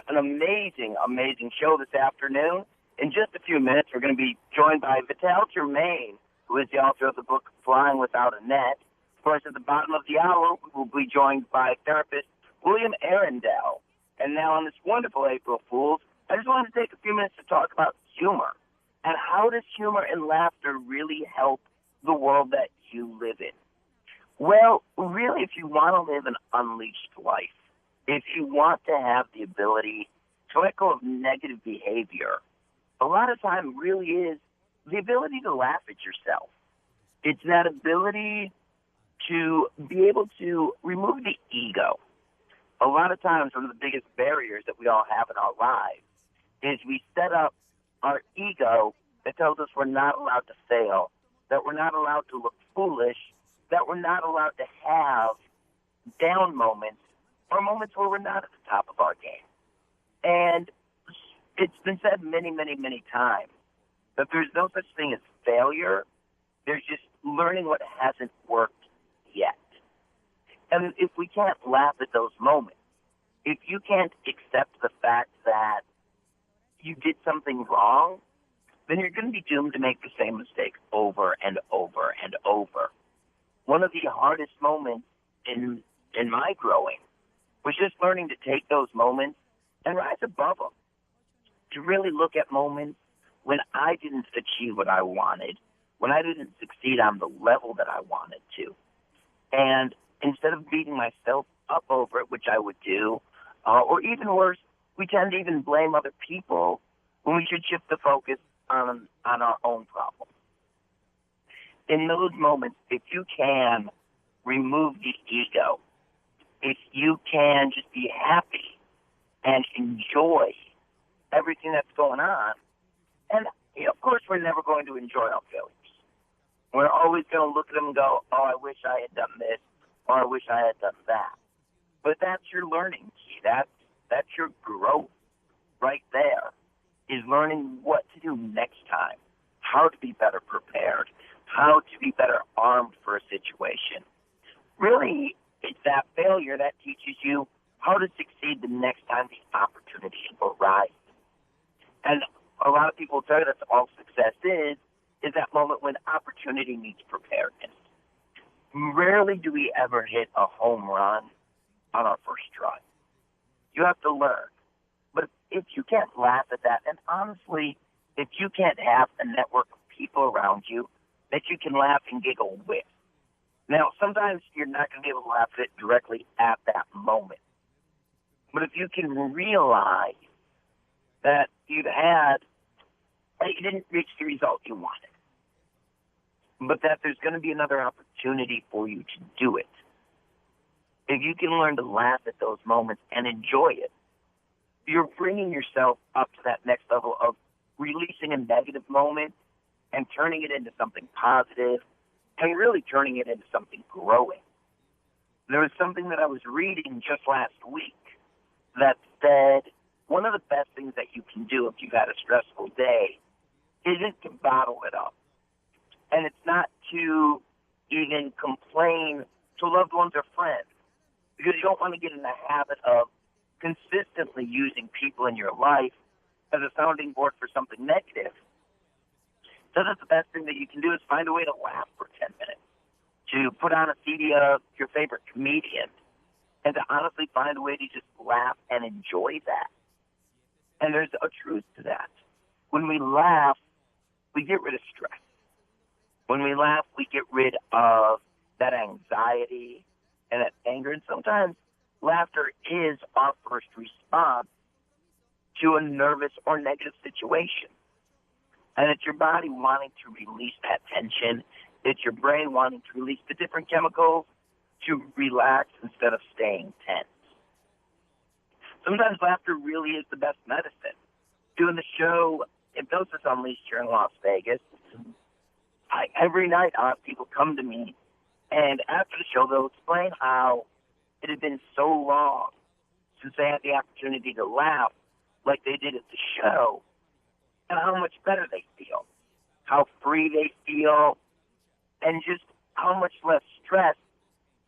an amazing, amazing show this afternoon. In just a few minutes, we're going to be joined by Germaine, who is the author of the book Flying Without a Net. Of course, at the bottom of the hour, we will be joined by therapist William Arendell. And now on this wonderful April Fool's, I just wanted to take a few minutes to talk about humor. And how does humor and laughter really help the world that you live in? Well, really, if you want to live an unleashed life, if you want to have the ability to let go of negative behavior, a lot of time really is the ability to laugh at yourself. It's that ability to be able to remove the ego. A lot of times, one of the biggest barriers that we all have in our lives is we set up our ego that tells us we're not allowed to fail, that we're not allowed to look foolish, that we're not allowed to have down moments or moments where we're not at the top of our game. And it's been said many, many, many times that there's no such thing as failure. There's just learning what hasn't worked yet. And if we can't laugh at those moments, if you can't accept the fact that you did something wrong, then you're going to be doomed to make the same mistake over and over and over. One of the hardest moments in my growing was just learning to take those moments and rise above them, to really look at moments when I didn't achieve what I wanted, when I didn't succeed on the level that I wanted to. And instead of beating myself up over it, which I would do, or even worse, we tend to even blame other people when we should shift the focus on our own problems. In those moments, if you can remove the ego, if you can just be happy and enjoy everything that's going on, and of course we're never going to enjoy our failures. We're always going to look at them and go, oh, I wish I had done this, or I wish I had done that. But that's your learning key. That's your growth right there, is learning what to do next time, how to be better prepared, how to be better armed for a situation. Really, it's that failure that teaches you how to succeed the next time the opportunity arises. And a lot of people tell you that's all success is that moment when opportunity meets preparedness. Rarely do we ever hit a home run on our first try. You have to learn. But if you can't laugh at that, and honestly, if you can't have a network of people around you that you can laugh and giggle with. Now, sometimes you're not going to be able to laugh at it directly at that moment. But if you can realize that you didn't reach the result you wanted, but that there's going to be another opportunity for you to do it. If you can learn to laugh at those moments and enjoy it, you're bringing yourself up to that next level of releasing a negative moment and turning it into something positive and really turning it into something growing. There was something that I was reading just last week that said one of the best things that you can do if you've had a stressful day isn't to bottle it up. And it's not to even complain to loved ones or friends, because you don't want to get in the habit of consistently using people in your life as a sounding board for something negative. So that's the best thing that you can do, is find a way to laugh for 10 minutes, to put on a CD of your favorite comedian, and to honestly find a way to just laugh and enjoy that. And there's a truth to that. When we laugh, we get rid of stress. When we laugh, we get rid of that anxiety and that anger. And sometimes laughter is our first response to a nervous or negative situation. And it's your body wanting to release that tension. It's your brain wanting to release the different chemicals to relax instead of staying tense. Sometimes laughter really is the best medicine. Doing the show Hypnosis Unleashed here in Las Vegas, every night I have people come to me, and after the show they'll explain how it had been so long since they had the opportunity to laugh like they did at the show, and how much better they feel, how free they feel, and just how much less stress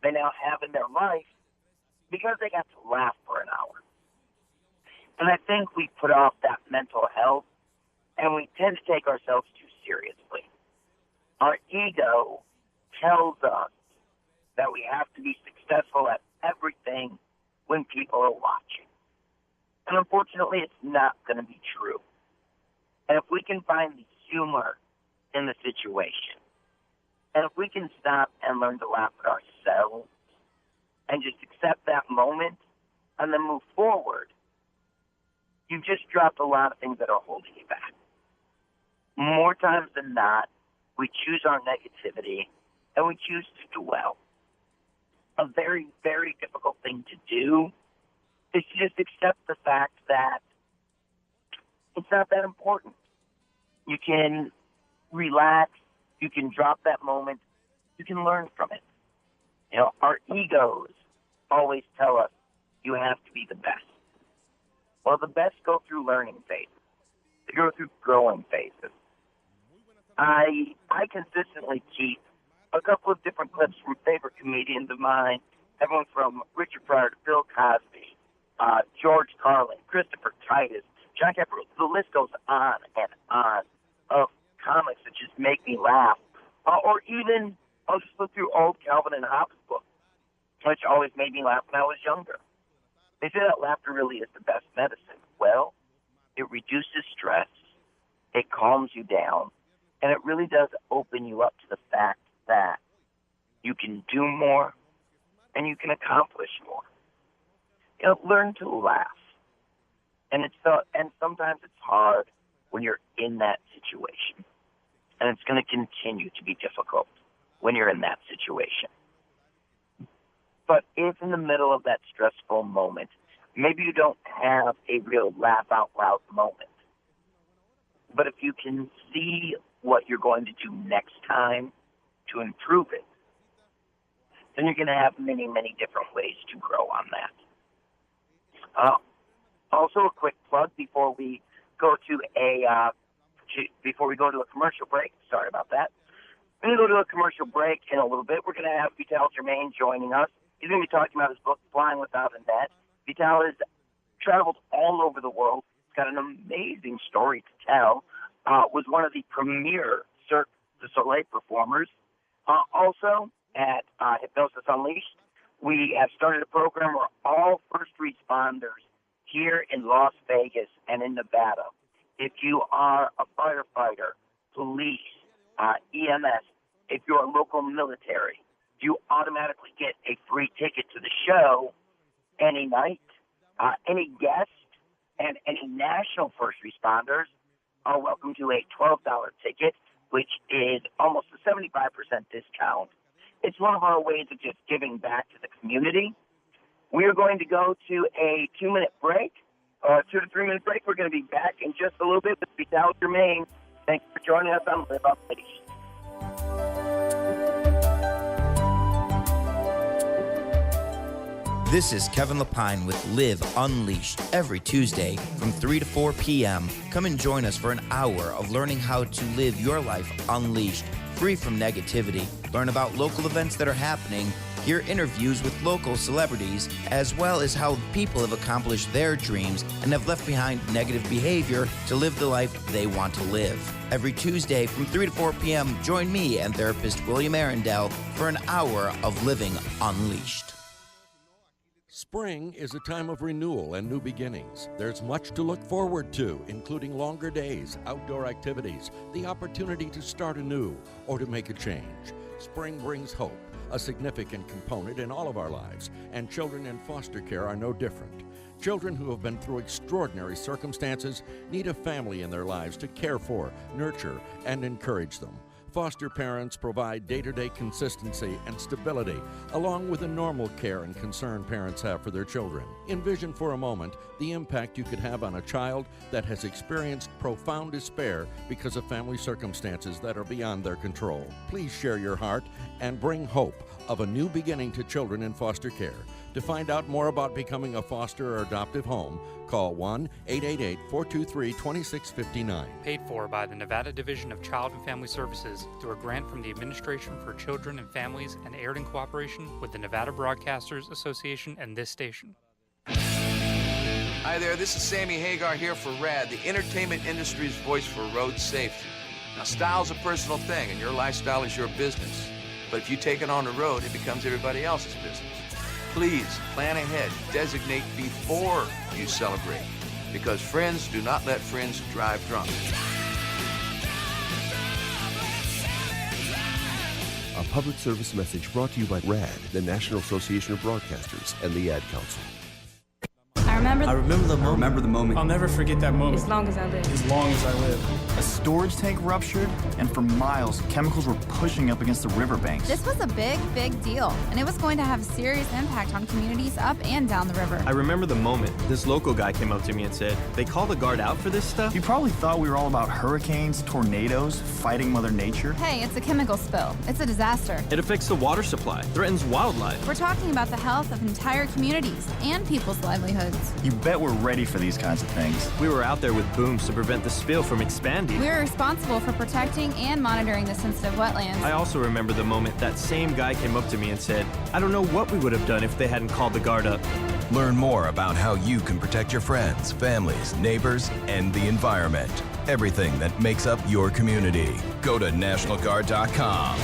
they now have in their life because they got to laugh for an hour. And I think we put off that mental health, and we tend to take ourselves too seriously. Our ego tells us that we have to be successful at everything when people are watching. And unfortunately, it's not going to be true. And if we can find the humor in the situation, and if we can stop and learn to laugh at ourselves and just accept that moment and then move forward, you've just dropped a lot of things that are holding you back. More times than not, we choose our negativity and we choose to dwell. A very, very difficult thing to do is to just accept the fact that it's not that important. You can relax, you can drop that moment, you can learn from it. You know, our egos always tell us you have to be the best. Well, the best go through learning phases. They go through growing phases. I consistently keep a couple of different clips from favorite comedians of mine, everyone from Richard Pryor to Bill Cosby, George Carlin, Christopher Titus, John Capital. The list goes on and on of comics that just make me laugh. Or even, I'll just look through old Calvin and Hobbes books, which always made me laugh when I was younger. They say that laughter really is the best medicine. Well, it reduces stress, it calms you down, and it really does open you up to the fact that you can do more and you can accomplish more. You know, learn to laugh. And sometimes it's hard when you're in that situation. And it's going to continue to be difficult when you're in that situation. But if in the middle of that stressful moment, maybe you don't have a real laugh out loud moment, but if you can see what you're going to do next time to improve it, then you're going to have many, many different ways to grow on that. Also, a quick plug before we go to a commercial break. Sorry about that. We're going to go to a commercial break in a little bit. We're going to have Vital Germaine joining us. He's going to be talking about his book, Flying Without a Net. Vital has traveled all over the world. He's got an amazing story to tell. Was one of the premier Cirque du Soleil performers. Also, at Hypnosis Unleashed, we have started a program where all first responders here in Las Vegas and in Nevada, if you are a firefighter, police, EMS, if you're a local military, you automatically get a free ticket to the show any night. Any guest and any national first responders are welcome to a $12 ticket, which is almost a 75% discount. It's one of our ways of just giving back to the community. We are going to go to a 2-minute break, 2 to 3 minute break. We're going to be back in just a little bit with Vital Germaine. Thanks for joining us on Live Unleashed. This is Kevin Lepine with Live Unleashed every Tuesday from 3 to 4 p.m. Come and join us for an hour of learning how to live your life unleashed, free from negativity. Learn about local events that are happening, hear interviews with local celebrities, as well as how people have accomplished their dreams and have left behind negative behavior to live the life they want to live. Every Tuesday from 3 to 4 p.m., join me and therapist William Arendell for an hour of Living Unleashed. Spring is a time of renewal and new beginnings. There's much to look forward to, including longer days, outdoor activities, the opportunity to start anew or to make a change. Spring brings hope, a significant component in all of our lives, and children in foster care are no different. Children who have been through extraordinary circumstances need a family in their lives to care for, nurture, and encourage them. Foster parents provide day-to-day consistency and stability, along with the normal care and concern parents have for their children. Envision for a moment the impact you could have on a child that has experienced profound despair because of family circumstances that are beyond their control. Please share your heart and bring hope of a new beginning to children in foster care. To find out more about becoming a foster or adoptive home, call 1-888-423-2659. Paid for by the Nevada Division of Child and Family Services through a grant from the Administration for Children and Families and aired in cooperation with the Nevada Broadcasters Association and this station. Hi there, this is Sammy Hagar here for RAD, the entertainment industry's voice for road safety. Now, style's a personal thing, and your lifestyle is your business. But if you take it on the road, it becomes everybody else's business. Please, plan ahead. Designate before you celebrate, because friends do not let friends drive drunk. A public service message brought to you by RAD, the National Association of Broadcasters, and the Ad Council. I remember the moment. I'll never forget that moment. As long as I live. As long as I live. A storage tank ruptured, and for miles, chemicals were pushing up against the riverbanks. This was a big, big deal, and it was going to have a serious impact on communities up and down the river. I remember the moment. This local guy came up to me and said, "They call the guard out for this stuff?" You probably thought we were all about hurricanes, tornadoes, fighting Mother Nature. Hey, it's a chemical spill. It's a disaster. It affects the water supply, threatens wildlife. We're talking about the health of entire communities and people's livelihoods. You bet we're ready for these kinds of things. We were out there with booms to prevent the spill from expanding. We were responsible for protecting and monitoring the sensitive wetlands. I also remember the moment that same guy came up to me and said, "I don't know what we would have done if they hadn't called the guard up." Learn more about how you can protect your friends, families, neighbors, and the environment. Everything that makes up your community. Go to NationalGuard.com.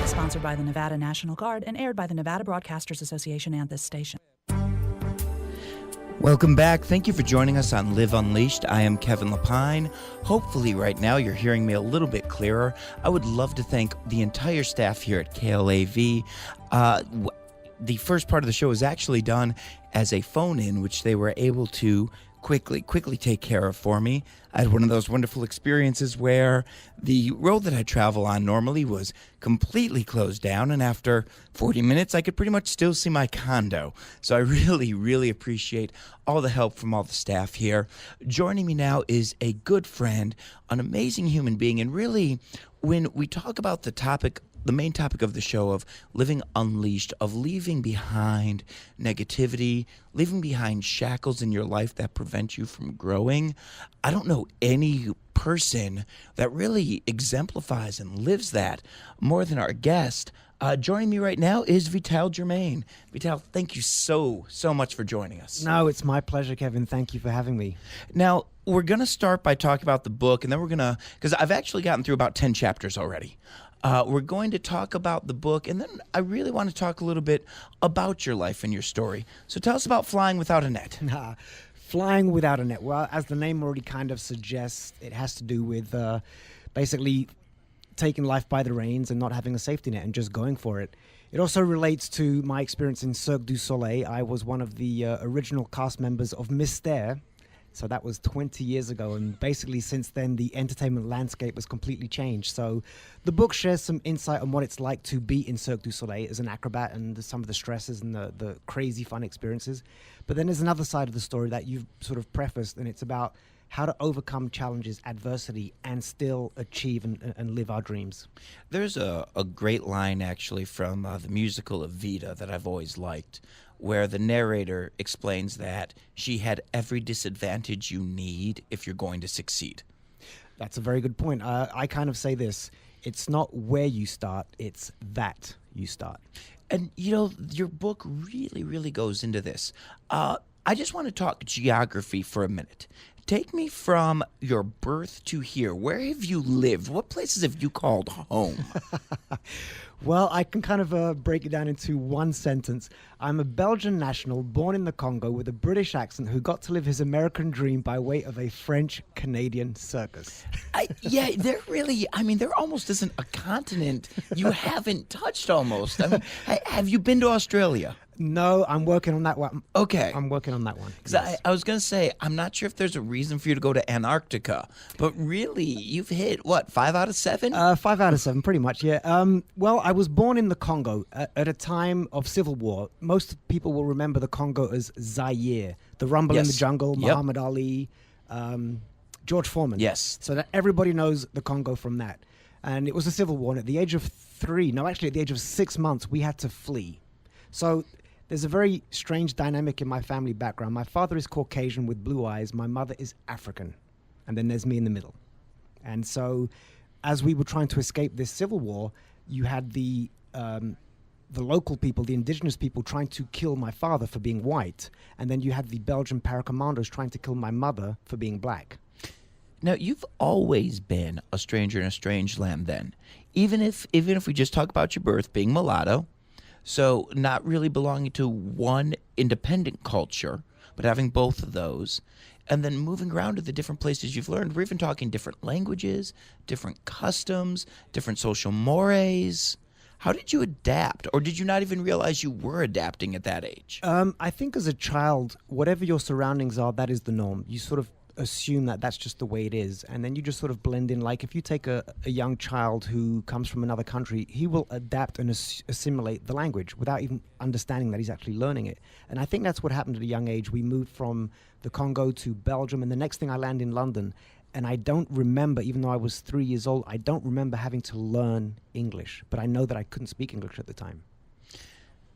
Sponsored by the Nevada National Guard and aired by the Nevada Broadcasters Association and this station. Welcome back. Thank you for joining us on Live Unleashed. I am Kevin Lepine. Hopefully right now you're hearing me a little bit clearer. I would love to thank the entire staff here at KLAV. The first part of the show was actually done as a phone-in, which they were able to quickly take care of for me. I had one of those wonderful experiences where the road that I travel on normally was completely closed down, and after 40 minutes, I could pretty much still see my condo. So I really appreciate all the help from all the staff here. Joining me now is a good friend, an amazing human being, and really, when we talk about the main topic of the show of living unleashed, of leaving behind negativity, leaving behind shackles in your life that prevent you from growing, I don't know any person that really exemplifies and lives that more than our guest. Joining me right now is Germaine. Vital, thank you so much for joining us. No, it's my pleasure, Kevin. Thank you for having me. Now, we're going to start by talking about the book, and then we're going to, because I've actually gotten through about 10 chapters already. We're going to talk about the book, and then I really want to talk a little bit about your life and your story. So tell us about Flying Without a Net. Flying Without a Net. Well, as the name already kind of suggests, it has to do with basically taking life by the reins and not having a safety net and just going for it. It also relates to my experience in Cirque du Soleil. I was one of the original cast members of Mystère. So that was 20 years ago, and basically since then the entertainment landscape has completely changed. So the book shares some insight on what it's like to be in Cirque du Soleil as an acrobat and some of the stresses and the crazy fun experiences. But then there's another side of the story that you've sort of prefaced, and it's about how to overcome challenges, adversity, and still achieve and live our dreams. There's a great line actually from the musical Evita that I've always liked, where the narrator explains that she had every disadvantage you need if you're going to succeed. That's a very good point. I kind of say this, it's not where you start, it's that you start. And, you know, your book really goes into this. I just want to talk geography for a minute. Take me from your birth to here. Where have you lived? What places have you called home? Well, I can kind of break it down into one sentence. I'm a Belgian national born in the Congo with a British accent who got to live his American dream by way of a French-Canadian circus. There almost isn't a continent you haven't touched almost. I mean, have you been to Australia? No, I'm working on that one. Okay. I'm working on that one. Because I was going to say, I'm not sure if there's a reason for you to go to Antarctica, but really, you've hit, 5 out of 7? 5 out of 7, pretty much, yeah. Well, I was born in the Congo at a time of civil war. Most people will remember the Congo as Zaire, the rumble in the jungle, Muhammad Ali, George Foreman. Yes. So that everybody knows the Congo from that. And it was a civil war, and at the age of 6 months, we had to flee. So there's a very strange dynamic in my family background. My father is Caucasian with blue eyes. My mother is African. And then there's me in the middle. And so as we were trying to escape this civil war, you had the the local people, the indigenous people, trying to kill my father for being white, and then you had the Belgian paracommandos trying to kill my mother for being black. Now, you've always been a stranger in a strange land then. Even if we just talk about your birth, being mulatto, so not really belonging to one independent culture, but having both of those, and then moving around to the different places you've learned. We're even talking different languages, different customs, different social mores. How did you adapt? Or did you not even realize you were adapting at that age? I think as a child, whatever your surroundings are, that is the norm. You sort of assume that that's just the way it is, and then you just sort of blend in. Like if you take a young child who comes from another country, he will adapt and assimilate the language without even understanding that he's actually learning it. And I think that's what happened at a young age. We moved from the Congo to Belgium, and the next thing I land in London, and I don't remember, even though I was 3 years old, I don't remember having to learn English, but I know that I couldn't speak English at the time.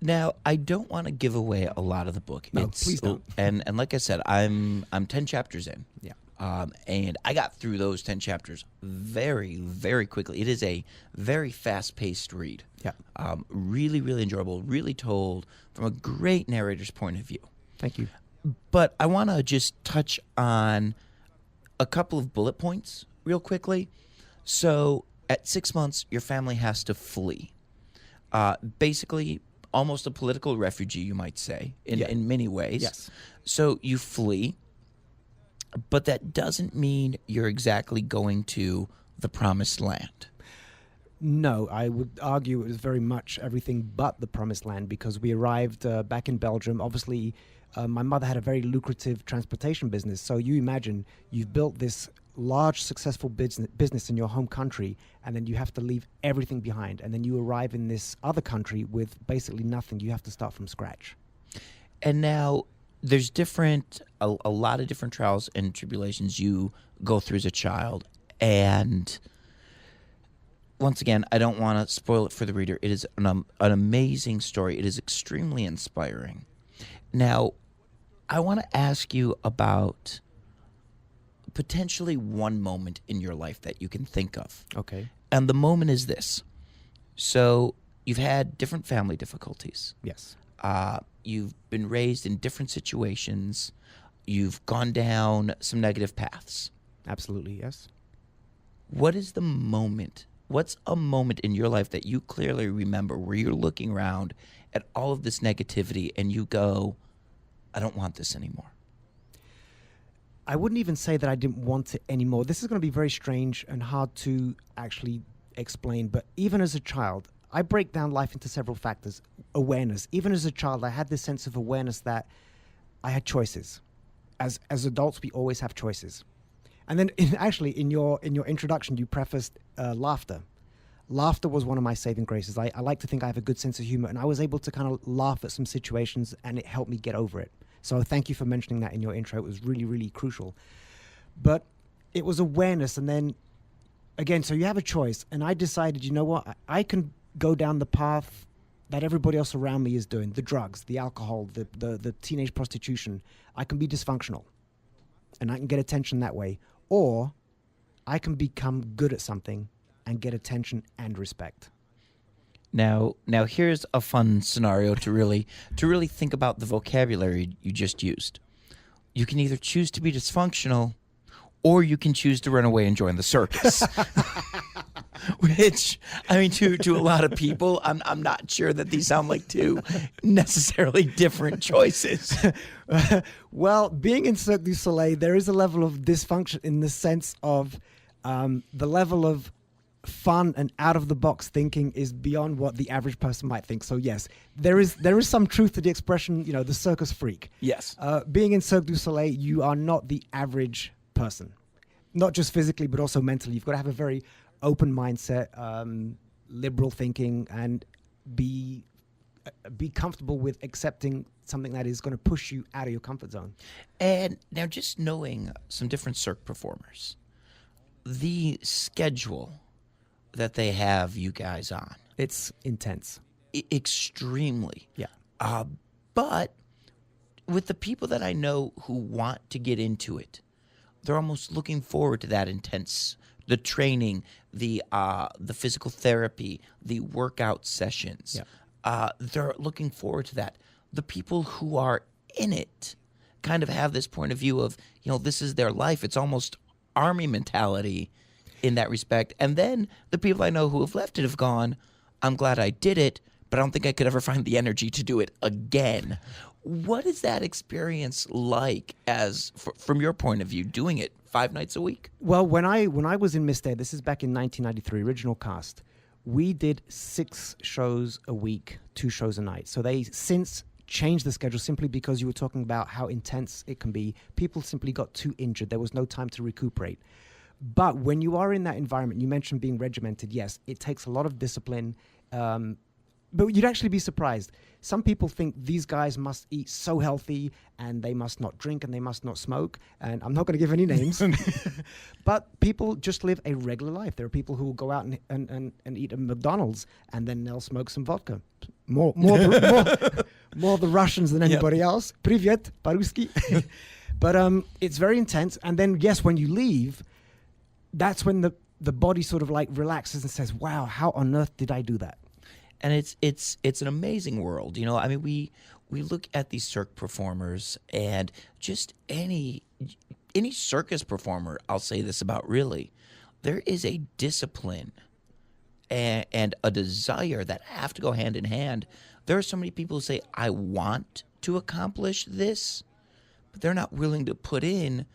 Now, I don't want to give away a lot of the book. No, please don't. And like I said, I'm 10 chapters in. Yeah. And I got through those 10 chapters very, very quickly. It is a very fast-paced read. Yeah. Really, really enjoyable. Really told from a great narrator's point of view. Thank you. But I want to just touch on a couple of bullet points real quickly. So at 6 months, your family has to flee. Basically, almost a political refugee, you might say, in many ways. Yes. So you flee, but that doesn't mean you're exactly going to the promised land. No, I would argue it was very much everything but the promised land, because we arrived back in Belgium. Obviously, my mother had a very lucrative transportation business. So you imagine you've built this large, successful business in your home country, and then you have to leave everything behind. And then you arrive in this other country with basically nothing. You have to start from scratch. And now there's a lot of different trials and tribulations you go through as a child. And once again, I don't want to spoil it for the reader. It is an amazing story. It is extremely inspiring. Now, I want to ask you about potentially one moment in your life that you can think of. Okay. And the moment is this. So you've had different family difficulties. Yes. You've been raised in different situations. You've gone down some negative paths. Absolutely, yes. What is the moment? What's a moment in your life that you clearly remember where you're looking around at all of this negativity and you go, I don't want this anymore? I wouldn't even say that I didn't want it anymore. This is going to be very strange and hard to actually explain, but even as a child, I break down life into several factors. Awareness. Even as a child, I had this sense of awareness that I had choices. As adults, we always have choices. And then in your introduction, you prefaced laughter. Laughter was one of my saving graces. I like to think I have a good sense of humor, and I was able to kind of laugh at some situations, and it helped me get over it. So thank you for mentioning that in your intro. It was really, really crucial. But it was awareness, and then, again, so you have a choice, and I decided, you know what, I can go down the path that everybody else around me is doing, the drugs, the alcohol, the teenage prostitution. I can be dysfunctional, and I can get attention that way. Or I can become good at something and get attention and respect. Now here's a fun scenario to really think about the vocabulary you just used. You can either choose to be dysfunctional, or you can choose to run away and join the circus. Which, I mean, to a lot of people, I'm not sure that these sound like two necessarily different choices. Well, being in Cirque du Soleil, there is a level of dysfunction in the sense of the level of fun and out-of-the-box thinking is beyond what the average person might think. So yes, there is some truth to the expression, the circus freak. Yes. Being in Cirque du Soleil, you are not the average person. Not just physically, but also mentally. You've got to have a very open mindset, liberal thinking, and be comfortable with accepting something that is going to push you out of your comfort zone. And now, just knowing some different Cirque performers, the schedule that they have you guys on, it's intense. Extremely. Yeah. But with the people that I know who want to get into it, they're almost looking forward to that intense, the training, the physical therapy, the workout sessions. Yeah. they're looking forward to that. The people who are in it kind of have this point of view of, this is their life. It's almost army mentality in that respect. And then the people I know who have left it have gone, I'm glad I did it, but I don't think I could ever find the energy to do it again. What is that experience like from your point of view, doing it 5 nights a week? Well, when I was in Mister, this is back in 1993, original cast, we did 6 shows a week, 2 shows a night. So they since changed the schedule simply because you were talking about how intense it can be. People simply got too injured. There was no time to recuperate. But when you are in that environment, you mentioned being regimented. Yes, it takes a lot of discipline. But you'd actually be surprised. Some people think these guys must eat so healthy and they must not drink and they must not smoke. And I'm not going to give any names. But people just live a regular life. There are people who will go out and eat at McDonald's and then they'll smoke some vodka. More the Russians than anybody else. Привет, по-русски. But it's very intense. And then, yes, when you leave, that's when the body sort of like relaxes and says, wow, how on earth did I do that? And it's an amazing world. We look at these cirque performers, and just any circus performer, I'll say this about really, there is a discipline and a desire that have to go hand in hand. There are so many people who say, I want to accomplish this, but they're not willing to put in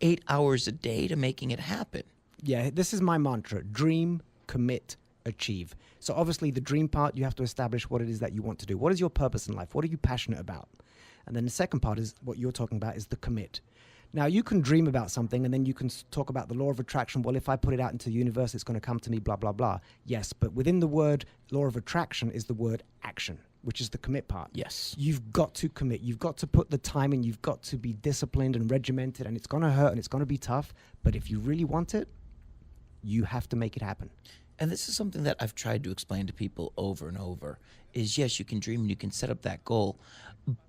8 hours a day to making it happen. Yeah, this is my mantra: dream, commit, achieve. So obviously the dream part, you have to establish what it is that you want to do. What is your purpose in life? What are you passionate about? And then the second part is what you're talking about, is the commit. Now, you can dream about something and then you can talk about the law of attraction. Well, if I put it out into the universe, it's going to come to me, blah, blah, blah. Yes, but within the word law of attraction is the word action, which is the commit part. Yes. You've got to commit. You've got to put the time in. You've got to be disciplined and regimented, and it's going to hurt and it's going to be tough. But if you really want it, you have to make it happen. And this is something that I've tried to explain to people over and over, is yes, you can dream and you can set up that goal,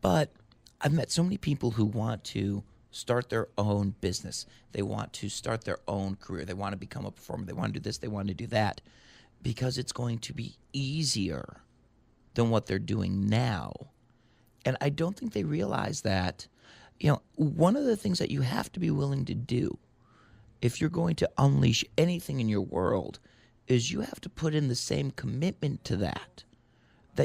but I've met so many people who want to start their own business. They want to start their own career. They want to become a performer. They want to do this. They want to do that because it's going to be easier than what they're doing now. And I don't think they realize that, one of the things that you have to be willing to do if you're going to unleash anything in your world is you have to put in the same commitment to that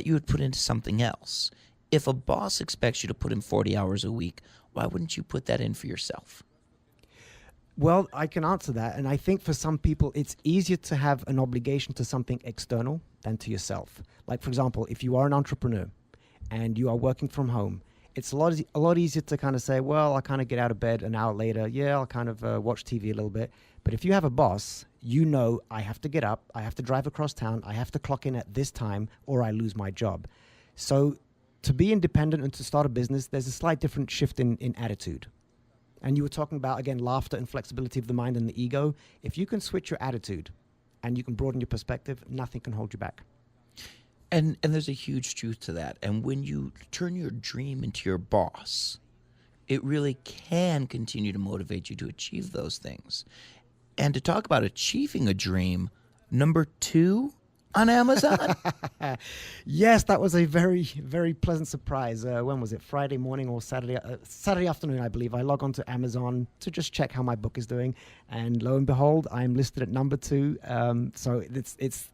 you would put into something else. If a boss expects you to put in 40 hours a week, why wouldn't you put that in for yourself? Well, I can answer that. And I think for some people, it's easier to have an obligation to something external than to yourself. Like, for example, if you are an entrepreneur and you are working from home, it's a lot easier to kind of say, well, I kind of get out of bed an hour later. Yeah, I'll kind of watch TV a little bit. But if you have a boss, I have to get up, I have to drive across town, I have to clock in at this time, or I lose my job. So to be independent and to start a business, there's a slight different shift in attitude. And you were talking about, again, laughter and flexibility of the mind and the ego. If you can switch your attitude and you can broaden your perspective, nothing can hold you back. And there's a huge truth to that. And when you turn your dream into your boss, it really can continue to motivate you to achieve those things. And to talk about achieving a dream, number 2 on Amazon. Yes, that was a very, very pleasant surprise. When was it? Friday morning or Saturday afternoon, I believe. I log on to Amazon to just check how my book is doing. And lo and behold, I'm listed at number 2. So it's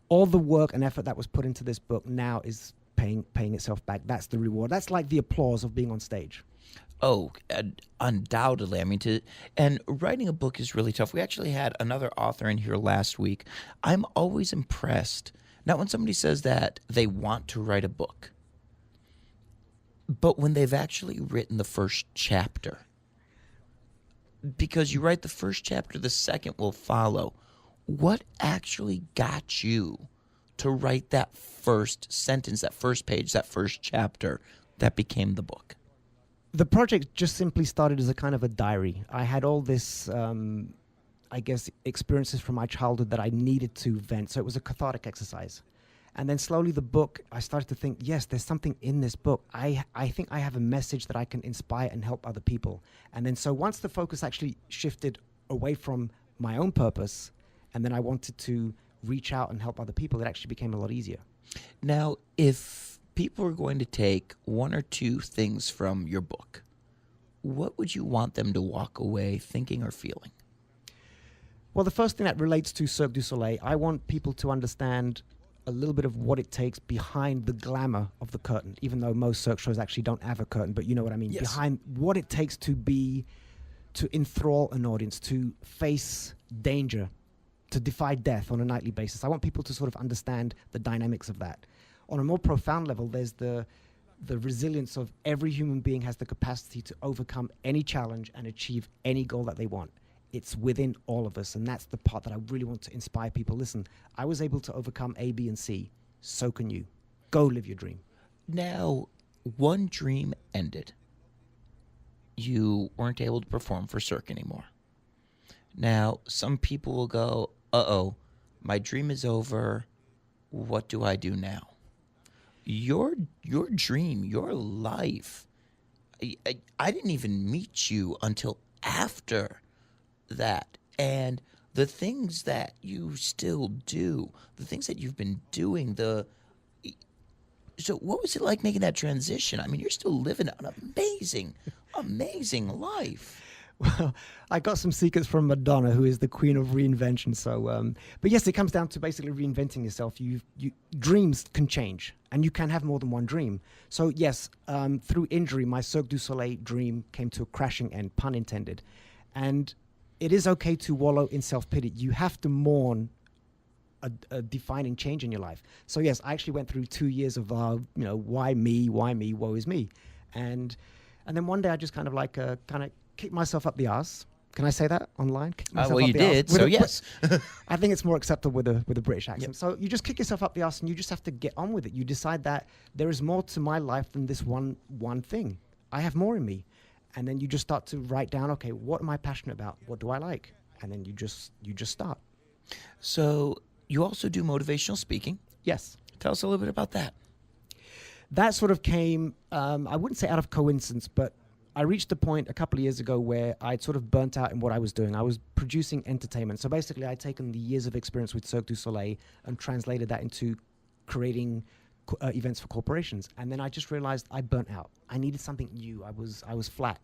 all the work and effort that was put into this book now is paying itself back. That's the reward. That's like the applause of being on stage. Oh, undoubtedly. And writing a book is really tough. We actually had another author in here last week. I'm always impressed, not when somebody says that they want to write a book, but when they've actually written the first chapter. Because you write the first chapter, the second will follow. What actually got you to write that first sentence, that first page, that first chapter that became the book? The project just simply started as a kind of a diary. I had all this, experiences from my childhood that I needed to vent. So it was a cathartic exercise. And then slowly the book, I started to think, yes, there's something in this book. I think I have a message that I can inspire and help other people. And then so once the focus actually shifted away from my own purpose, and then I wanted to reach out and help other people, it actually became a lot easier. Now, if people are going to take one or two things from your book, what would you want them to walk away thinking or feeling? Well, the first thing that relates to Cirque du Soleil, I want people to understand a little bit of what it takes behind the glamour of the curtain, even though most Cirque shows actually don't have a curtain, but you know what I mean. Yes. Behind what it takes to enthrall an audience, to face danger, to defy death on a nightly basis. I want people to sort of understand the dynamics of that. On a more profound level, there's the resilience of every human being has the capacity to overcome any challenge and achieve any goal that they want. It's within all of us, and that's the part that I really want to inspire people. Listen, I was able to overcome A, B, and C. So can you. Go live your dream. Now, one dream ended. You weren't able to perform for Cirque anymore. Now, some people will go, uh-oh, my dream is over. What do I do now? Your dream, your life, I didn't even meet you until after that. And the things that you still do, the things that you've been doing, so what was it like making that transition? I mean, you're still living an amazing life. Well, I got some secrets from Madonna, who is the queen of reinvention. So, but yes, it comes down to basically reinventing yourself. Dreams can change, and you can have more than one dream. So yes, through injury, my Cirque du Soleil dream came to a crashing end, pun intended. And it is okay to wallow in self-pity. You have to mourn a defining change in your life. So yes, I actually went through 2 years of, why me, woe is me. And then one day I just kind of kicked myself up the arse. Can I say that online? Well, you did, so yes. I think it's more acceptable with a British accent. Yep. So you just kick yourself up the arse and you just have to get on with it. You decide that there is more to my life than this one thing. I have more in me. And then you just start to write down, okay, what am I passionate about? What do I like? And then you just start. So you also do motivational speaking. Yes. Tell us a little bit about that. That sort of came, I wouldn't say out of coincidence, but I reached a point a couple of years ago where I'd sort of burnt out in what I was doing. I was producing entertainment. So basically, I'd taken the years of experience with Cirque du Soleil and translated that into creating events for corporations. And then I just realized I burnt out. I needed something new. I was flat.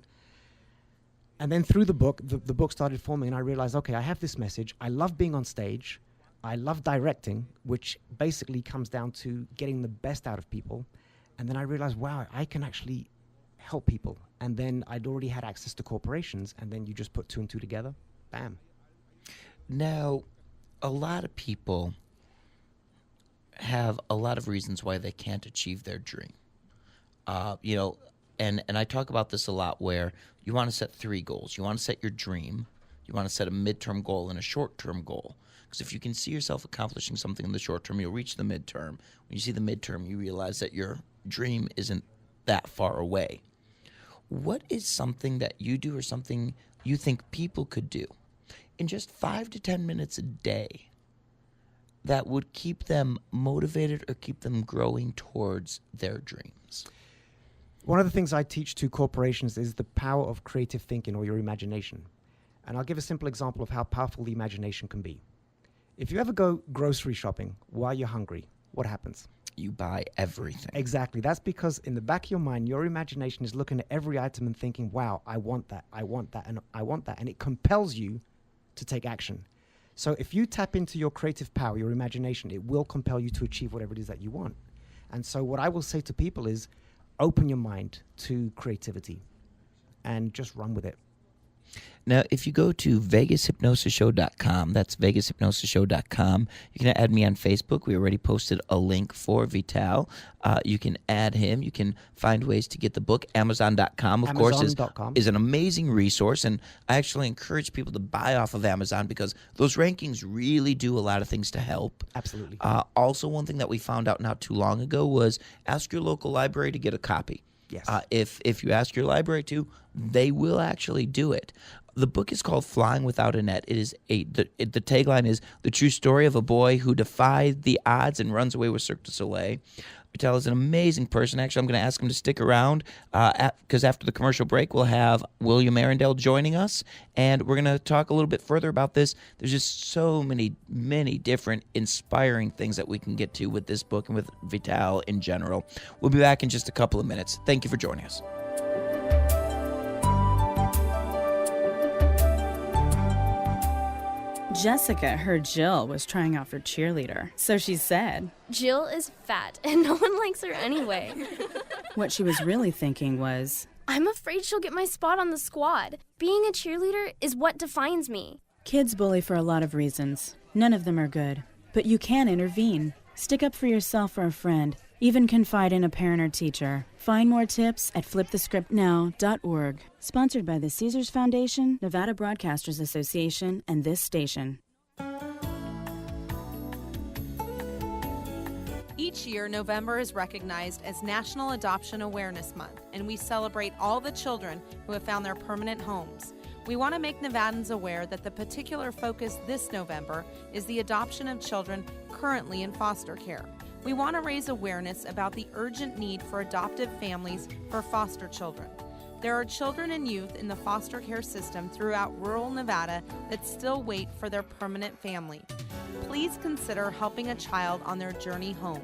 And then through the book started forming, and I realized, okay, I have this message. I love being on stage. I love directing, which basically comes down to getting the best out of people. And then I realized, wow, I can actually help people. And then I'd already had access to corporations, and then you just put two and two together, bam. Now, a lot of people have a lot of reasons why they can't achieve their dream. And I talk about this a lot, where you want to set 3 goals. You want to set your dream, you want to set a midterm goal and a short-term goal. Because if you can see yourself accomplishing something in the short term, you'll reach the midterm. When you see the midterm, you realize that your dream isn't that far away. What is something that you do or something you think people could do in just 5 to 10 minutes a day that would keep them motivated or keep them growing towards their dreams? One of the things I teach to corporations is the power of creative thinking, or your imagination. And I'll give a simple example of how powerful the imagination can be. If you ever go grocery shopping while you're hungry, what happens? You buy everything. Exactly. That's because in the back of your mind, your imagination is looking at every item and thinking, wow, I want that, I want that, and I want that. And it compels you to take action. So if you tap into your creative power, your imagination, it will compel you to achieve whatever it is that you want. And so what I will say to people is, open your mind to creativity and just run with it. Now, if you go to VegasHypnosisShow.com, that's VegasHypnosisShow.com, you can add me on Facebook. We already posted a link for Vital. You can add him. You can find ways to get the book. Amazon.com, of course, is an amazing resource, and I actually encourage people to buy off of Amazon because those rankings really do a lot of things to help. Absolutely. Also, one thing that we found out not too long ago was ask your local library to get a copy. Yes. If you ask your library to, they will actually do it. The book is called Flying Without a Net. It is the tagline is the true story of a boy who defied the odds and runs away with Cirque du Soleil. Vital is an amazing person. Actually, I'm going to ask him to stick around because after the commercial break, we'll have William Arendell joining us, and we're going to talk a little bit further about this. There's just so many different inspiring things that we can get to with this book and with Vital in general. We'll be back in just a couple of minutes. Thank you for joining us. Jessica heard Jill was trying out for cheerleader, so she said, Jill is fat, and no one likes her anyway. What she was really thinking was, I'm afraid she'll get my spot on the squad. Being a cheerleader is what defines me. Kids bully for a lot of reasons. None of them are good. But you can intervene. Stick up for yourself or a friend. Even confide in a parent or teacher. Find more tips at flipthescriptnow.org. Sponsored by the Caesars Foundation, Nevada Broadcasters Association, and this station. Each year, November is recognized as National Adoption Awareness Month, and we celebrate all the children who have found their permanent homes. We want to make Nevadans aware that the particular focus this November is the adoption of children currently in foster care. We want to raise awareness about the urgent need for adoptive families for foster children. There are children and youth in the foster care system throughout rural Nevada that still wait for their permanent family. Please consider helping a child on their journey home.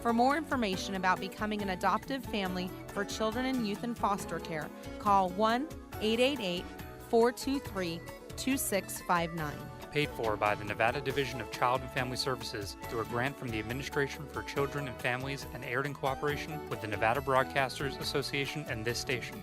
For more information about becoming an adoptive family for children and youth in foster care, call 1-888-423-2659. Paid for by the Nevada Division of Child and Family Services through a grant from the Administration for Children and Families and aired in cooperation with the Nevada Broadcasters Association and this station.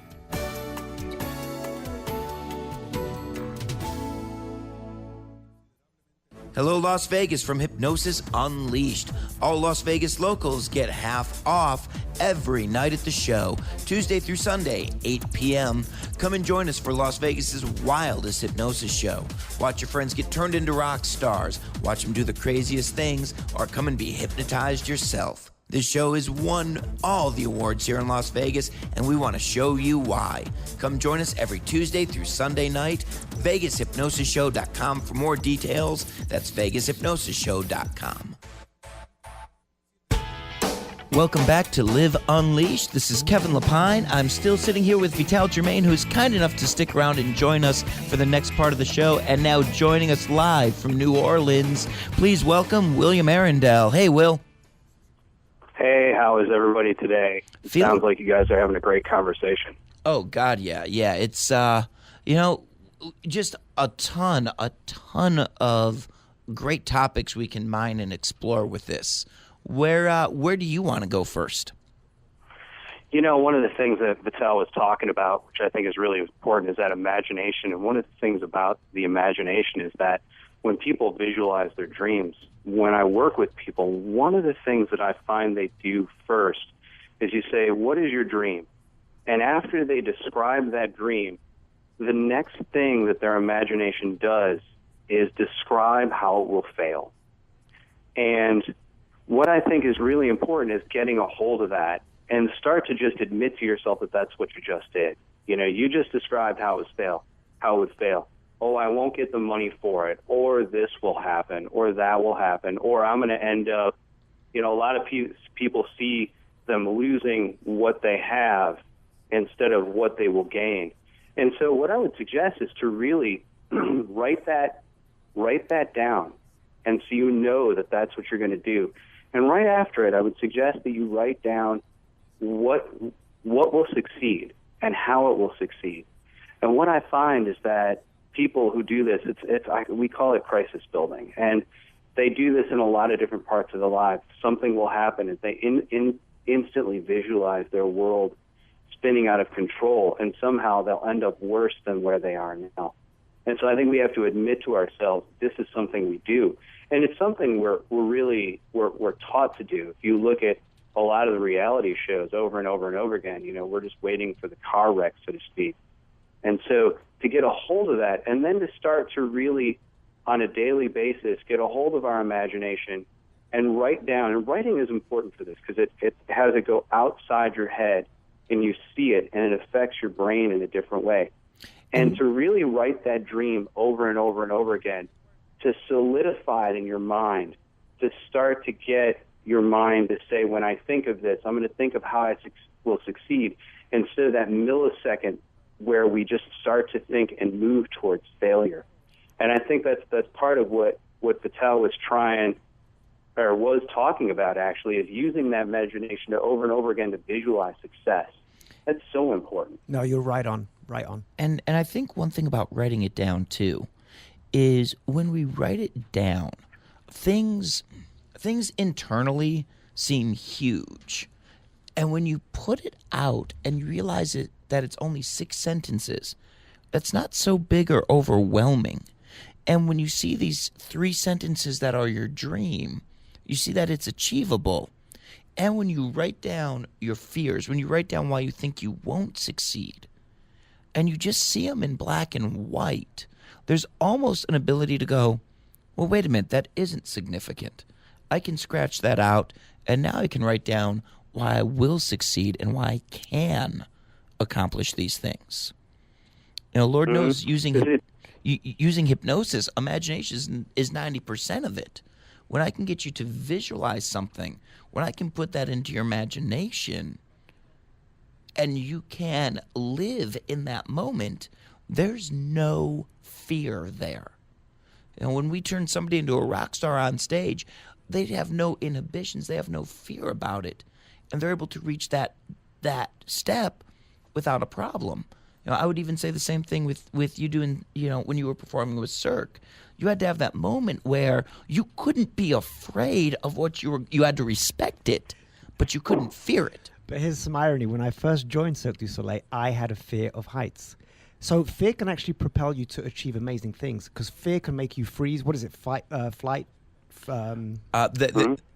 Hello, Las Vegas from Hypnosis Unleashed. All Las Vegas locals get half off every night at the show, Tuesday through Sunday, 8 p.m. Come and join us for Las Vegas's wildest hypnosis show. Watch your friends get turned into rock stars, watch them do the craziest things, or come and be hypnotized yourself. This show has won all the awards here in Las Vegas, and we want to show you why. Come join us every Tuesday through Sunday night. VegasHypnosisShow.com for more details. That's VegasHypnosisShow.com. Welcome back to Live Unleashed. This is Kevin Lepine. I'm still sitting here with Vital Germaine, who's kind enough to stick around and join us for the next part of the show. And now joining us live from New Orleans, please welcome William Arendell. Hey, Will. Hey, how is everybody today? It sounds like you guys are having a great conversation. Oh, God, yeah. Yeah, it's, just a ton of great topics we can mine and explore with this. Where do you want to go first? You know, one of the things that Vital was talking about, which I think is really important, is that imagination. And one of the things about the imagination is that when people visualize their dreams, when I work with people, one of the things that I find they do first is you say, what is your dream? And after they describe that dream, the next thing that their imagination does is describe how it will fail. And what I think is really important is getting a hold of that and start to just admit to yourself that that's what you just did. You know, you just described how it would fail. Oh, I won't get the money for it, or this will happen, or that will happen, or I'm going to end up, a lot of people see them losing what they have instead of what they will gain. And so what I would suggest is to really write that down, and so you know that that's what you're going to do. And right after it, I would suggest that you write down what will succeed and how it will succeed. And what I find is that people who do this, we call it crisis building, and they do this in a lot of different parts of their lives. Something will happen, and they instantly visualize their world spinning out of control, and somehow they'll end up worse than where they are now. And so I think we have to admit to ourselves this is something we do, and it's something we're taught to do. If you look at a lot of the reality shows over and over and over again, we're just waiting for the car wreck, so to speak. And so to get a hold of that, and then to start to really, on a daily basis, get a hold of our imagination and write down. And writing is important for this because it has to go outside your head, and you see it, and it affects your brain in a different way. And to really write that dream over and over and over again, to solidify it in your mind, to start to get your mind to say, when I think of this, I'm going to think of how I will succeed, instead of that millisecond where we just start to think and move towards failure. And I think that's part of what Patel was talking about, actually, is using that imagination to over and over again to visualize success. That's so important. No, you're right on. And I think one thing about writing it down too is when we write it down, things internally seem huge. And when you put it out and you realize that it's only 6 sentences, that's not so big or overwhelming. And when you see these 3 sentences that are your dream, you see that it's achievable. And when you write down your fears, when you write down why you think you won't succeed, and you just see them in black and white, there's almost an ability to go, well, wait a minute, that isn't significant. I can scratch that out, and now I can write down why I will succeed and why I can accomplish these things. You know, Lord knows using hypnosis, imagination is 90% of it. When I can get you to visualize something, when I can put that into your imagination, and you can live in that moment, there's no fear there. You know, when we turn somebody into a rock star on stage, they have no inhibitions, they have no fear about it, and they're able to reach that step without a problem. You know, I would even say the same thing with you doing, when you were performing with Cirque. You had to have that moment where you couldn't be afraid of what you had to respect it, but you couldn't fear it. But here's some irony. When I first joined Cirque du Soleil, I had a fear of heights. So fear can actually propel you to achieve amazing things, because fear can make you freeze. What is it? Flight?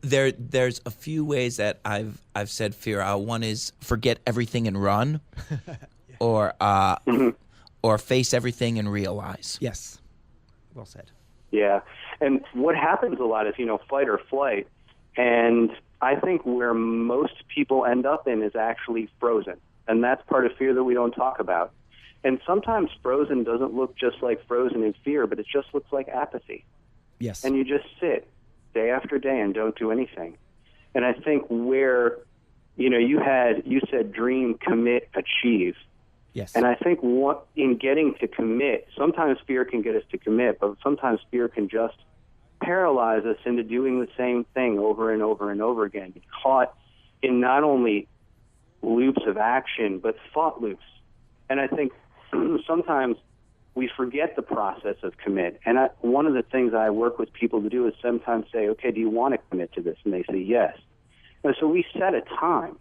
There's a few ways that I've said fear. One is forget everything and run, or face everything and realize. Yes. Well said. Yeah. And what happens a lot is, fight or flight. And I think where most people end up in is actually frozen. And that's part of fear that we don't talk about. And sometimes frozen doesn't look just like frozen in fear, but it just looks like apathy. Yes. And you just sit day after day and don't do anything. And I think where, you said dream, commit, achieve. Yes. And I think in getting to commit, sometimes fear can get us to commit, but sometimes fear can just paralyze us into doing the same thing over and over and over again. Get caught in not only loops of action, but thought loops. And I think sometimes we forget the process of commit. And one of the things I work with people to do is sometimes say, okay, do you want to commit to this? And they say yes. And so we set a time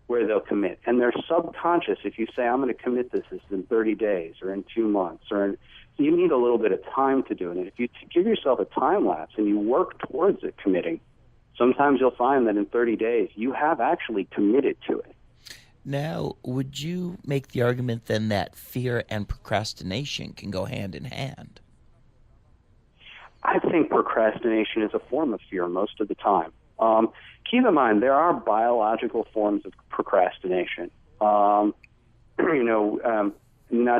where they'll commit. And they're subconscious. If you say, I'm going to commit this in 30 days or in 2 months, you need a little bit of time to do it. And if you give yourself a time lapse and you work towards it committing, sometimes you'll find that in 30 days you have actually committed to it. Now, would you make the argument then that fear and procrastination can go hand in hand? I think procrastination is a form of fear most of the time. Keep in mind, there are biological forms of procrastination. Not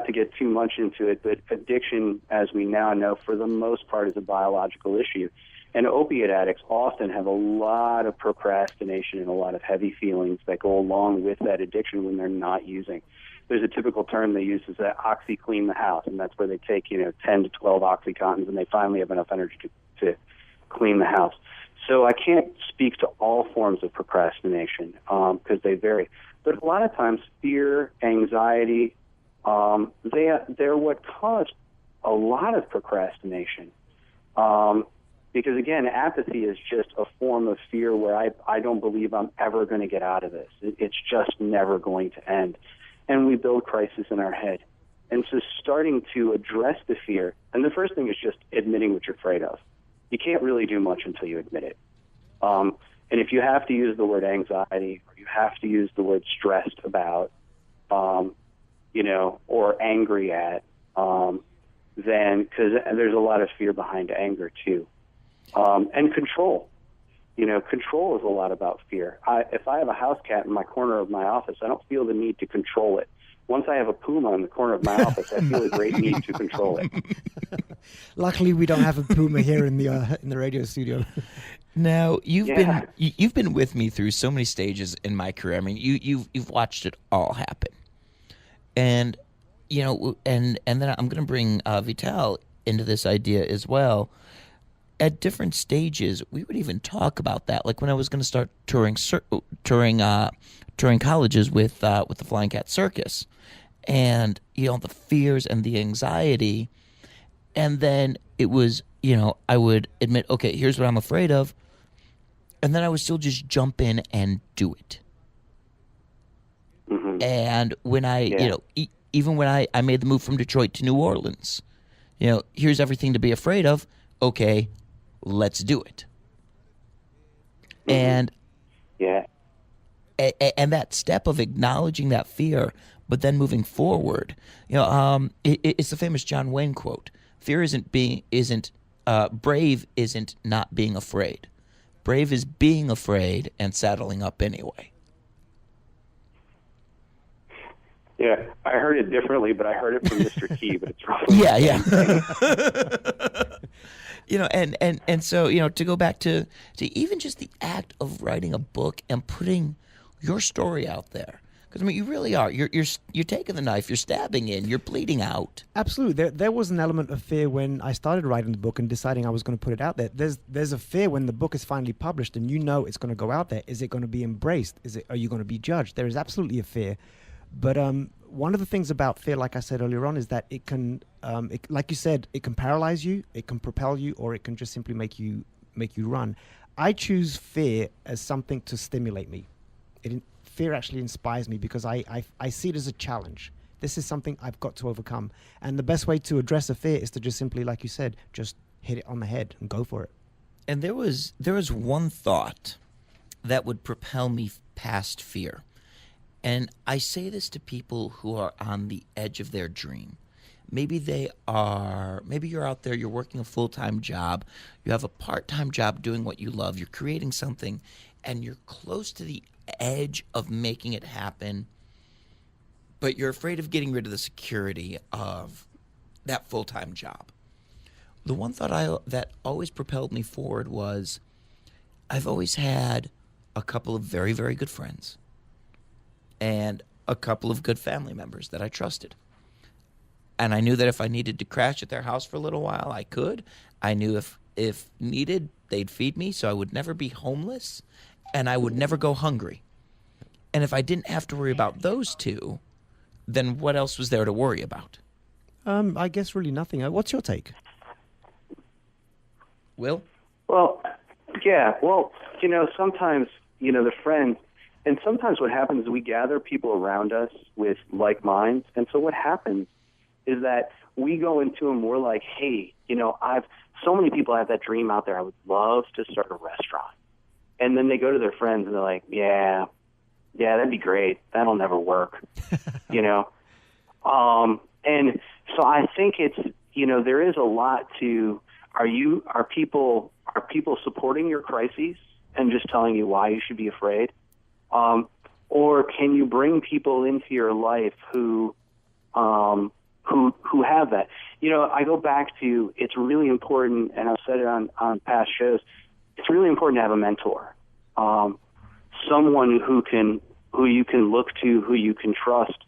to get too much into it, but addiction, as we now know, for the most part is a biological issue. And opiate addicts often have a lot of procrastination and a lot of heavy feelings that go along with that addiction when they're not using. There's a typical term they use is that OxyClean the house, and that's where they take 10 to 12 OxyContins and they finally have enough energy to clean the house. So I can't speak to all forms of procrastination because they vary. But a lot of times fear, anxiety, they're what cause a lot of procrastination. Because, again, apathy is just a form of fear where I don't believe I'm ever going to get out of this. It's just never going to end. And we build crisis in our head. And so starting to address the fear, and the first thing is just admitting what you're afraid of. You can't really do much until you admit it. And if you have to use the word anxiety, or you have to use the word stressed about, or angry at, then, because there's a lot of fear behind anger too. And control. Control is a lot about fear. If I have a house cat in my corner of my office, I don't feel the need to control it. once I have a puma in the corner of my office, I feel a great need to control it. Luckily, we don't have a puma here in the radio studio. Now you've been with me through so many stages in my career. I mean, you've watched it all happen, and and then I'm going to bring Vital into this idea as well. At different stages, we would even talk about that. Like when I was going to start touring colleges with the Flying Cat Circus, and the fears and the anxiety, and then it was I would admit, okay, here's what I'm afraid of, and then I would still just jump in and do it. Mm-hmm. And when I even when I made the move from Detroit to New Orleans, here's everything to be afraid of. Okay, let's do it. Mm-hmm. And that step of acknowledging that fear, but then moving forward, it's the famous John Wayne quote: "Fear brave isn't not being afraid. Brave is being afraid and saddling up anyway." Yeah, I heard it differently, but I heard it from Mr. Key, but it's wrong. Yeah. And so, to go back to even just the act of writing a book and putting your story out there. Because, I mean, you really are. You're taking the knife, you're stabbing in, you're bleeding out. Absolutely. There was an element of fear when I started writing the book and deciding I was going to put it out there. There's a fear when the book is finally published and it's going to go out there. Is it going to be embraced? Are you going to be judged? There is absolutely a fear. But one of the things about fear, like I said earlier on, is that it can, like you said, it can paralyze you, it can propel you, or it can just simply make you run. I choose fear as something to stimulate me. Fear actually inspires me because I see it as a challenge. This is something I've got to overcome. And the best way to address a fear is to just simply, like you said, just hit it on the head and go for it. And there was one thought that would propel me past fear. And I say this to people who are on the edge of their dream. Maybe you're out there, you're working a full-time job, you have a part-time job doing what you love, you're creating something, and you're close to the edge of making it happen, but you're afraid of getting rid of the security of that full-time job. The one thought that always propelled me forward was, I've always had a couple of very, very good friends and a couple of good family members that I trusted. And I knew that if I needed to crash at their house for a little while, I could. I knew if needed, they'd feed me, so I would never be homeless, and I would never go hungry. And if I didn't have to worry about those two, then what else was there to worry about? I guess really nothing. What's your take? Will? Well, yeah. Well, sometimes, the friends, and sometimes what happens is we gather people around us with like minds. And so what happens is that we go into them, we're like, hey, so many people have that dream out there. I would love to start a restaurant. And then they go to their friends and they're like, yeah, that'd be great. That'll never work, And so I think it's, there is a lot to, are people supporting your crises and just telling you why you should be afraid? Or can you bring people into your life who have that? I go back to, it's really important, and I've said it on past shows, it's really important to have a mentor, someone who you can look to, who you can trust,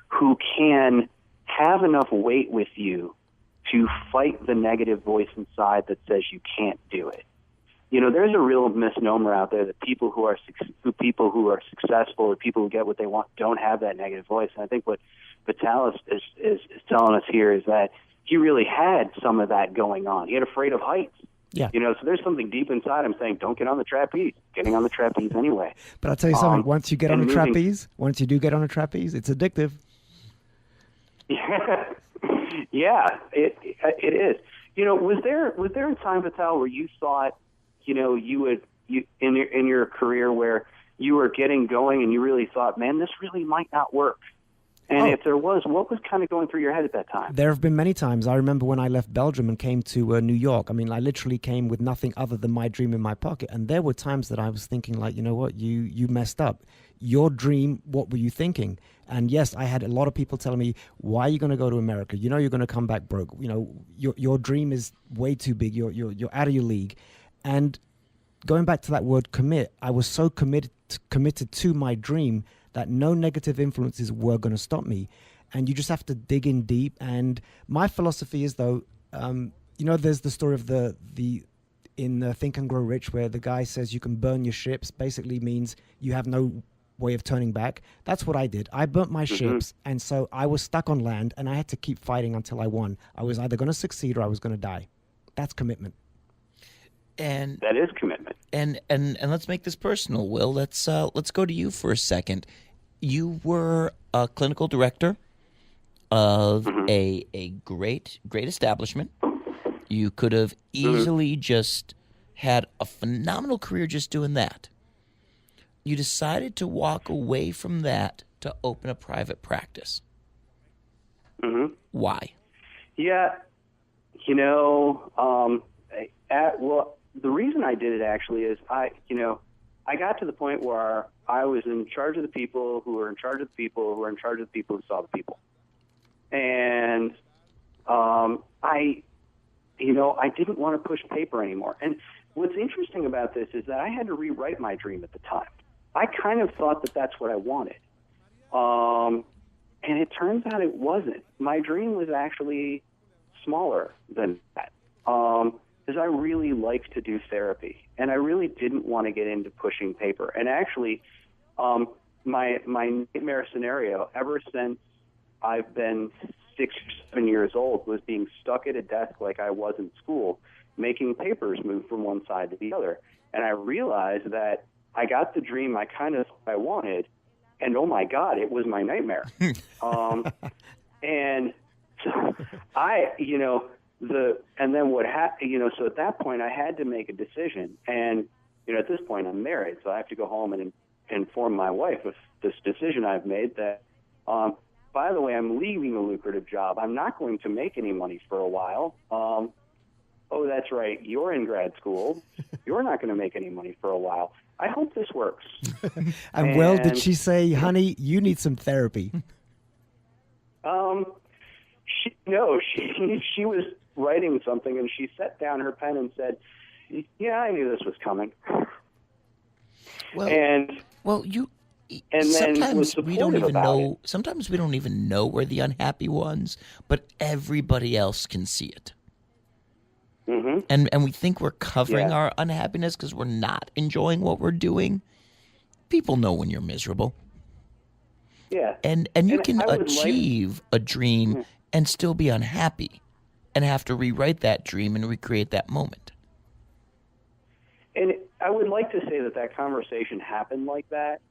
who can have enough weight with you to fight the negative voice inside that says you can't do it. There's a real misnomer out there that people who are successful or people who get what they want don't have that negative voice. And I think what Vitalis is telling us here is that he really had some of that going on. He had afraid of heights. Yeah. So there's something deep inside him saying, don't get on the trapeze. Getting on the trapeze anyway. But I'll tell you something, once you do get on a trapeze, it's addictive. Yeah, it is. Was there a time, Vital, where you thought, you in your career where you were getting going and you really thought, man, this really might not work, And if there was, what was kind of going through your head at that time? There have been many times. I remember when I left Belgium and came to New York. I mean, I literally came with nothing other than my dream in my pocket. And there were times that I was thinking, like, you know what, you messed up. Your dream, what were you thinking? And yes, I had a lot of people telling me, why are you going to go to America? You know you're going to come back broke. You know, your dream is way too big. You're out of your league. And going back to that word commit, I was so committed to my dream that no negative influences were going to stop me. And you just have to dig in deep. And my philosophy is, though, you know, there's the story of in Think and Grow Rich, where the guy says you can burn your ships, basically means you have no way of turning back. That's what I did. I burnt my ships, and so I was stuck on land, and I had to keep fighting until I won. I was either going to succeed or I was going to die. That's commitment. And that is commitment. And let's make this personal, Will. Let's go to you for a second. You were a clinical director of a great establishment. You could have easily just had a phenomenal career just doing that. You decided to walk away from that to open a private practice. Why? Yeah, you know, well, the reason I did it actually is I got to the point where I was in charge of the people who were in charge of the people who were in charge of the people who saw the people. And I didn't want to push paper anymore. And what's interesting about this is that I had to rewrite my dream at the time. I kind of thought that that's what I wanted. And it turns out it wasn't. My dream was actually smaller than that. Because I really like to do therapy, and I really didn't want to get into pushing paper. And actually, my nightmare scenario ever since I've been 6 or 7 years old was being stuck at a desk like I was in school, making papers move from one side to the other. And I realized that I got the dream I kind of thought I wanted, and oh my God, it was my nightmare. And so so at that point I had to make a decision. And, at this point I'm married, so I have to go home and inform my wife of this decision I've made that, by the way, I'm leaving a lucrative job. I'm not going to make any money for a while. Oh, that's right. You're in grad school. You're not going to make any money for a while. I hope this works. And well, did she say, honey, you need some therapy? She was writing something, and she set down her pen and said, yeah, I knew this was coming. Sometimes we don't even know we're the unhappy ones, but everybody else can see it. And we think we're covering our unhappiness because we're not enjoying what we're doing. People know when you're miserable. Yeah. And you can achieve a dream and still be unhappy and have to rewrite that dream and recreate that moment. And I would like to say that conversation happened like that,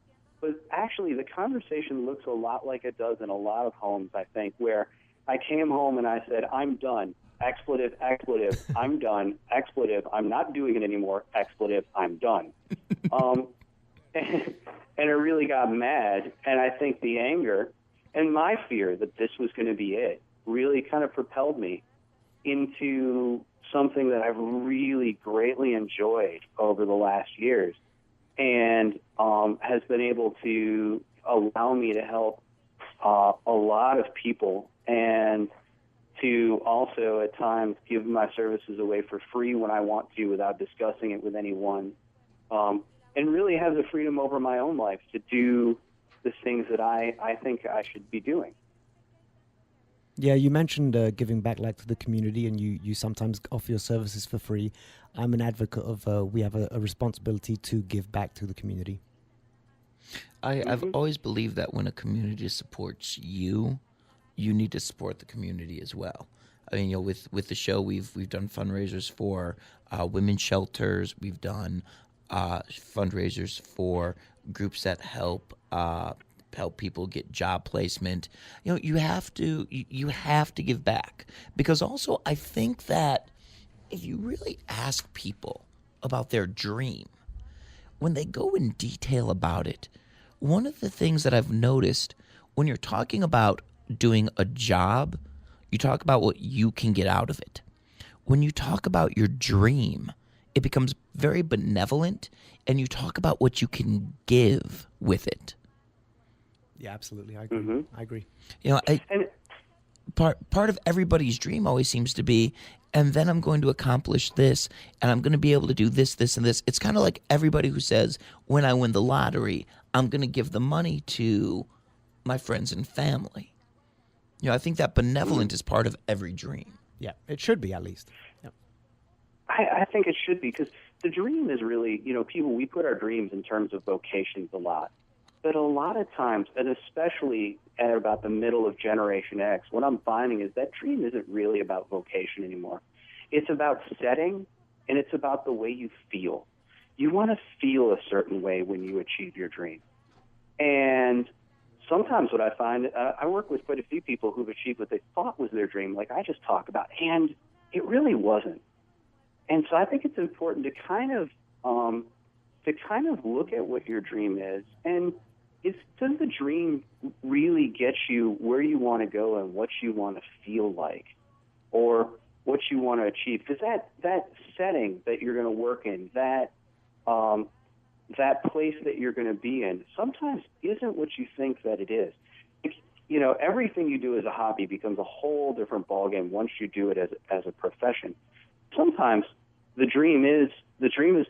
but actually the conversation looks a lot like it does in a lot of homes, I think, where I came home and I said, I'm done. Expletive, expletive, I'm done. Expletive, I'm not doing it anymore. Expletive, I'm done. And I really got mad, and I think the anger and my fear that this was going to be it really kind of propelled me into something that I've really greatly enjoyed over the last years, and has been able to allow me to help a lot of people, and to also at times give my services away for free when I want to without discussing it with anyone, and really have the freedom over my own life to do the things that I think I should be doing. Yeah, you mentioned giving back to the community, and you sometimes offer your services for free. I'm an advocate of we have a responsibility to give back to the community. I've always believed that when a community supports you, you need to support the community as well. I mean, with the show, we've done fundraisers for women's shelters. We've done fundraisers for groups that help people get job placement. You have to give back, because also I think that if you really ask people about their dream, when they go in detail about it, one of the things that I've noticed, when you're talking about doing a job, you talk about what you can get out of it. When you talk about your dream, it becomes very benevolent, and you talk about what you can give with it. Yeah, absolutely. I agree. I agree. You know, part of everybody's dream always seems to be, and then I'm going to accomplish this, and I'm going to be able to do this, this, and this. It's kind of like everybody who says, when I win the lottery, I'm going to give the money to my friends and family. You know, I think that benevolent is part of every dream. Yeah, it should be, at least. Yep. I think it should be, because the dream is really, people, we put our dreams in terms of vocations a lot. But a lot of times, and especially at about the middle of Generation X, what I'm finding is that dream isn't really about vocation anymore. It's about setting, and it's about the way you feel. You want to feel a certain way when you achieve your dream. And sometimes what I find, I work with quite a few people who've achieved what they thought was their dream, like I just talked about, and it really wasn't. And so I think it's important to kind of look at what your dream is, and does the dream really get you where you want to go and what you want to feel like, or what you want to achieve? Because that setting that you're going to work in, that place that you're going to be in, sometimes isn't what you think that it is. Everything you do as a hobby becomes a whole different ballgame once you do it as a profession. Sometimes the dream is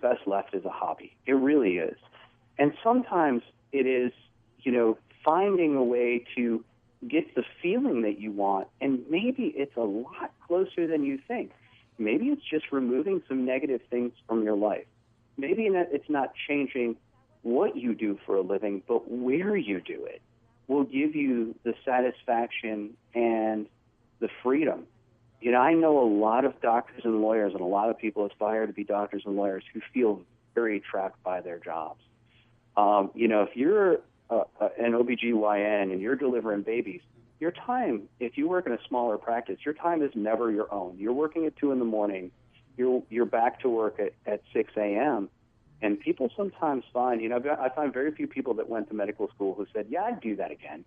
best left as a hobby. It really is. And sometimes it is, finding a way to get the feeling that you want, and maybe it's a lot closer than you think. Maybe it's just removing some negative things from your life. Maybe it's not changing what you do for a living, but where you do it will give you the satisfaction and the freedom. I know a lot of doctors and lawyers, and a lot of people aspire to be doctors and lawyers who feel very trapped by their jobs. If you're an OBGYN and you're delivering babies, your time, if you work in a smaller practice, your time is never your own. You're working at 2 a.m. You're back to work at 6 a.m. And people sometimes find, I find very few people that went to medical school who said, yeah, I'd do that again.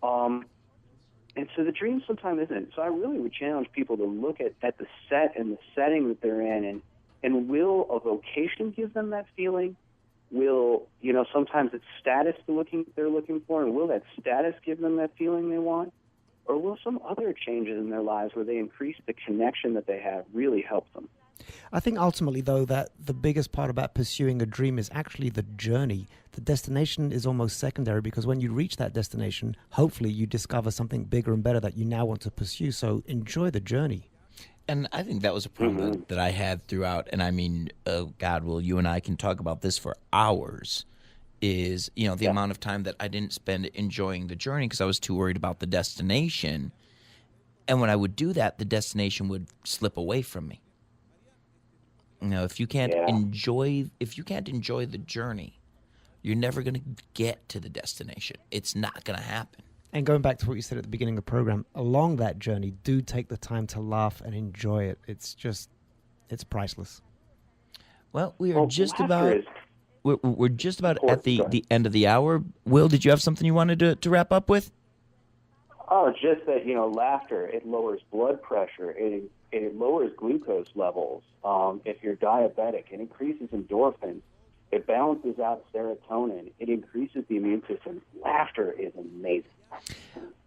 And so the dream sometimes isn't. So I really would challenge people to look at the set and the setting that they're in, and will a vocation give them that feeling? Will, sometimes it's status they're looking for, and will that status give them that feeling they want? Or will some other changes in their lives where they increase the connection that they have really help them? I think ultimately, though, that the biggest part about pursuing a dream is actually the journey. The destination is almost secondary, because when you reach that destination, hopefully you discover something bigger and better that you now want to pursue. So enjoy the journey. And I think that was a problem that I had throughout. And I mean, God, Will, you and I can talk about this for hours, is, the amount of time that I didn't spend enjoying the journey because I was too worried about the destination. And when I would do that, the destination would slip away from me. If you can't enjoy the journey, you're never going to get to the destination. It's not going to happen. And going back to what you said at the beginning of the program, along that journey, do take the time to laugh and enjoy it. It's priceless. Well, we're just about at the end of the hour. Will, did you have something you wanted to wrap up with? Oh, just that, laughter, it lowers blood pressure. It lowers glucose levels. If you're diabetic, it increases endorphins. It balances out serotonin. It increases the immune system. Laughter is amazing.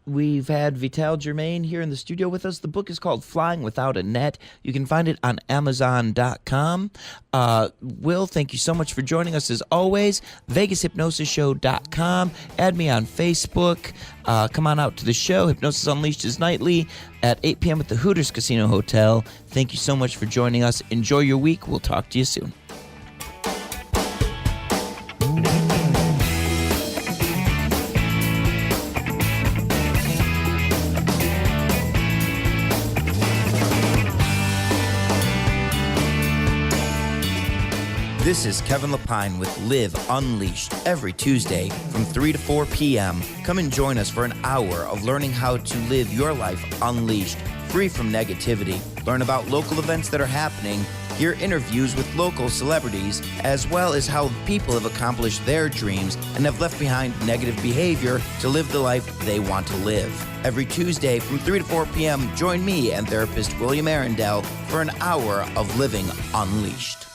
We've had Vital Germaine here in the studio with us. The book is called Flying Without a Net. You can find it on Amazon.com. Will, thank you so much for joining us as always. VegasHypnosisShow.com. Add me on Facebook. Come on out to the show. Hypnosis Unleashed is nightly at 8 p.m. at the Hooters Casino Hotel. Thank you so much for joining us. Enjoy your week. We'll talk to you soon. This is Kevin Lepine with Live Unleashed every Tuesday from 3 to 4 p.m. Come and join us for an hour of learning how to live your life unleashed, free from negativity. Learn about local events that are happening Hear interviews with local celebrities, as well as how people have accomplished their dreams and have left behind negative behavior to live the life they want to live. Every Tuesday from 3 to 4 p.m., join me and therapist William Arendell for an hour of Living Unleashed.